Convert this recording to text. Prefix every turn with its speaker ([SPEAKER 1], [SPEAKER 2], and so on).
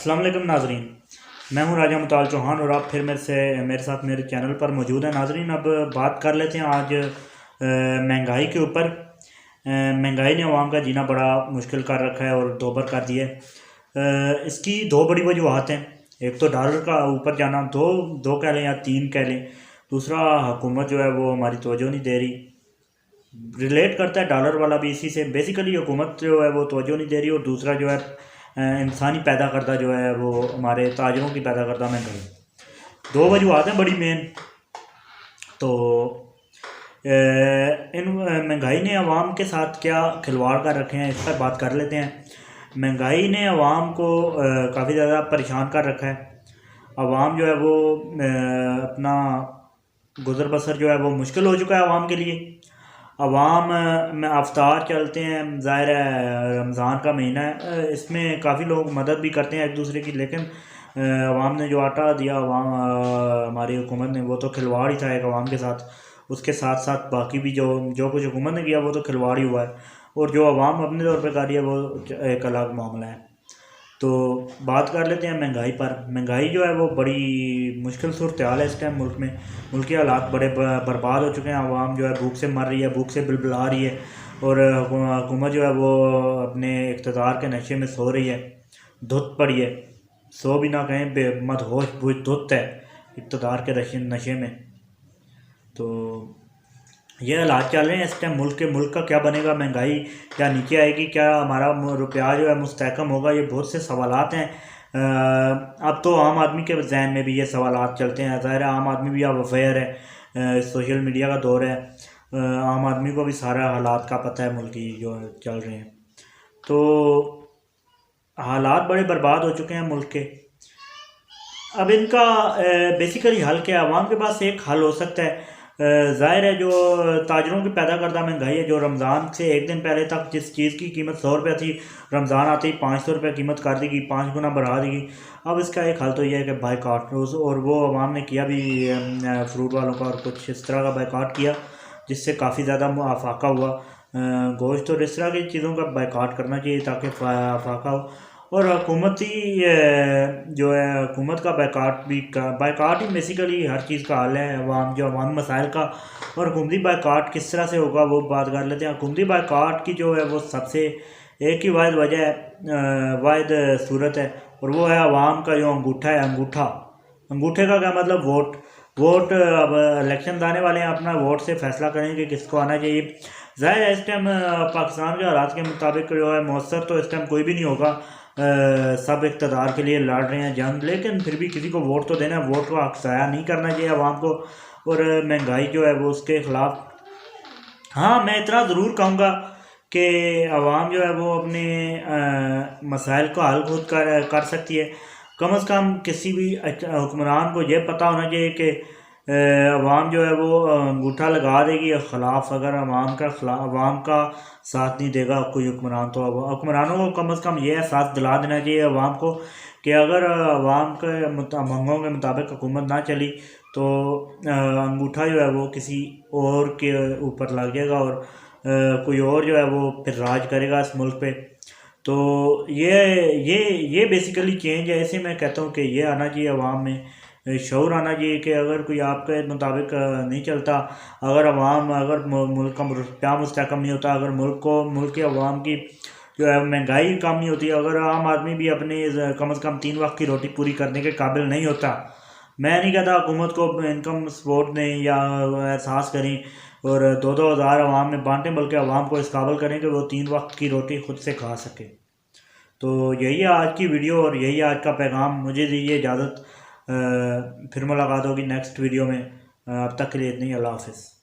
[SPEAKER 1] अस्सलाम वालेकुम नाजरीन। मैं हूं राजा मुताल चौहान और आप फिर मेरे साथ मेरे चैनल पर मौजूद हैं। नाजरीन, अब बात कर लेते हैं आज महंगाई के ऊपर। महंगाई ने अवाम का जीना बड़ा मुश्किल कर रखा है और दोबर कर दिया है। इसकी दो बड़ी वजूहत हैं। एक तो डॉलर का ऊपर जाना, दो दो कह लें या तीन कह लें। दूसरा, हुकूमत जो है वो हमारी तवज्जो नहीं दे रही। रिलेट करता है डॉलर वाला भी इसी से। बेसिकली हुकूमत जो है वो तवज्जो नहीं दे रही, और दूसरा जो है इंसानी पैदा करता जो है वो हमारे ताजरों की पैदा करता महंगाई। दो वजूहत हैं बड़ी मेन। तो इन महंगाई ने अवाम के साथ क्या खिलवाड़ कर रखे हैं, इस पर बात कर लेते हैं। महंगाई ने अवाम को काफ़ी ज़्यादा परेशान कर रखा है। अवाम जो है वो अपना गुजर बसर जो है वो मुश्किल हो चुका है अवाम के लिए। अवाम में अफ्तार चलते हैं, ज़ाहिर है रमज़ान का महीना है, इसमें काफ़ी लोग मदद भी करते हैं एक दूसरे की, लेकिन अवाम ने जो आटा दिया अवाम हमारी हुकूमत ने, वो तो खिलवाड़ ही था एक अवाम के साथ। उसके साथ साथ बाकी भी जो जो कुछ हुकूमत ने किया वो तो खिलवाड़ ही हुआ है, और जो अवाम अपने तौर पर कर रही है वो एक अलग मामला है। तो बात कर लेते हैं महंगाई पर। महंगाई जो है वो बड़ी मुश्किल सूरत हाल है इस टाइम मुल्क में। मुल्क के हालात बड़े बर्बाद हो चुके हैं। आवाम जो है भूख से मर रही है, भूख से बिलबिला रही है, और हुकूमत जो है वो अपने इक़्तिदार के नशे में सो रही है, धुत पड़ी है। सो भी ना कहें, मदहोश बुझ धुत है इक़्तिदार के नशे में। तो ये हालात चल रहे हैं इस टाइम मुल्क का क्या बनेगा। महंगाई क्या नीचे आएगी, क्या हमारा रुपया जो है मुस्तहकम होगा, ये बहुत से सवालात हैं। अब तो आम आदमी के जहन में भी ये सवालात चलते हैं। ज़ाहिर है आम आदमी भी अब अवेयर है, सोशल मीडिया का दौर है। आम आदमी को भी सारा हालात का पता है मुल्क की जो चल रहे हैं। तो हालात बड़े बर्बाद हो चुके हैं मुल्क के। अब इनका बेसिकली हल क्या है? आवाम के पास एक हल हो सकता है। ज़ाहिर है जो ताजरों की पैदा करदा महंगाई है, जो रमज़ान से एक दिन पहले तक जिस चीज़ की कीमत 100 रुपये थी, रमज़ान आते ही 500 रुपये कीमत कर देगी, 5 गुना बढ़ा देगी। अब इसका एक हल तो यह है कि बाइकाट, और वो अवाम ने किया भी फ्रूट वालों का, और कुछ इस तरह का बाइकाट किया जिससे काफ़ी ज़्यादा अफाका हुआ। गोश्त और इस तरह की चीज़ों का बाइकाट करना चाहिए ताकि अफाका हो। और हुकूमती जो है हुकूमत का बाइकाट ही बेसिकली हर चीज़ का हल है, अवामी मसाइल का। और हुकूमती बाइकाट किस तरह से होगा वो बात कर लेते हैं। हुकूमती बाइकाट की जो है वो सबसे एक ही वाहिद वजह है, वाहिद सूरत है, और वो है अवाम का जो अंगूठा है। अंगूठे का क्या मतलब? वोट। अब इलेक्शन आने वाले हैं, अपना वोट से फैसला करेंगे किसको आना चाहिए। ज़ाहिर है इस टाइम पाकिस्तान के हालात के मुताबिक जो है मौसर तो इस टाइम कोई भी नहीं होगा। सब इक़्तिदार के लिए लड़ रहे हैं जंग, लेकिन फिर भी किसी को वोट तो देना है। वोट को हक ज़ाया नहीं करना चाहिए आवाम को। और महंगाई जो है वो उसके ख़िलाफ़, हाँ मैं इतना ज़रूर कहूँगा कि आवाम जो है वो अपने मसाइल को हल खुद कर सकती है। कम से कम किसी भी हुक्मरान को ये पता होना चाहिए कि अवाम जो है वो अंगूठा लगा देगी ख़िलाफ़। अगर अवाम का साथ नहीं देगा कोई हुक्मरान, तो हुक्मरानों को कम से कम ये एहसास दिला देना चाहिए अवाम को कि अगर अवाम के मंगों के मुताबिक हुकूमत ना चली तो अंगूठा जो है वो किसी और के ऊपर लग जाएगा, और कोई और जो है वो फिर राज करेगा इस मुल्क पे। तो ये बेसिकली चेंज है। ऐसे मैं कहता हूँ कि ये आना चाहिए अवाम में, शऊर आना चाहिए कि अगर कोई आपके मुताबिक नहीं चलता, अगर मुल्क का रुपया मुस्तहकम नहीं होता, अगर मुल्क के अवाम की जो है महंगाई कम नहीं होती, अगर आम आदमी भी अपने कम से कम 3 वक्त की रोटी पूरी करने के काबिल नहीं होता, मैं नहीं कहता हुकूमत को इनकम सपोर्ट दें या एहसास करें और 2-2 हज़ार अवाम में बांटें, बल्कि अवाम को इस काबिल करें कि वो 3 वक्त की रोटी खुद से खा सके। तो यही है आज की वीडियो और यही आज का पैगाम। मुझे दीजिए इजाज़त, फिर मुलाकात होगी नेक्स्ट वीडियो में। अब तक के लिए इतनी, अल्लाह हाफ़िज़।